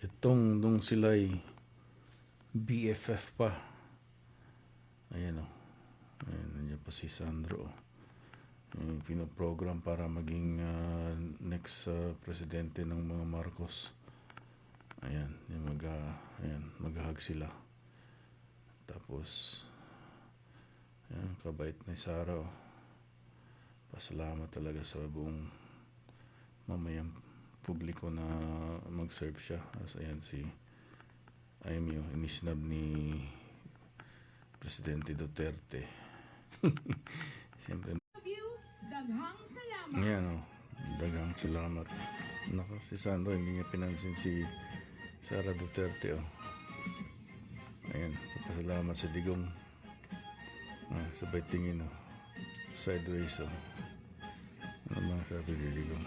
Itong nung sila'y BFF pa. Ayan o. Ayan, nandiyan pa si Sandro. Yung pinoprogram para maging next presidente ng mga Marcos. Ayan, yung mag-hug sila. Tapos, ayan, kabait na Sara. Oh. Pasalamat talaga sa buong mamayang publiko na mag-serve siya. As ayan si Aimee, inisnab ni Presidente Duterte. Siyempre. Ayan o, daghang salamat. Naka si Sandro, hindi niya pinansin si Sara Duterte o. Ayan, pasalamat sa digong. Sabay tingin o. Sideways o. Ano mga sabi ni digong?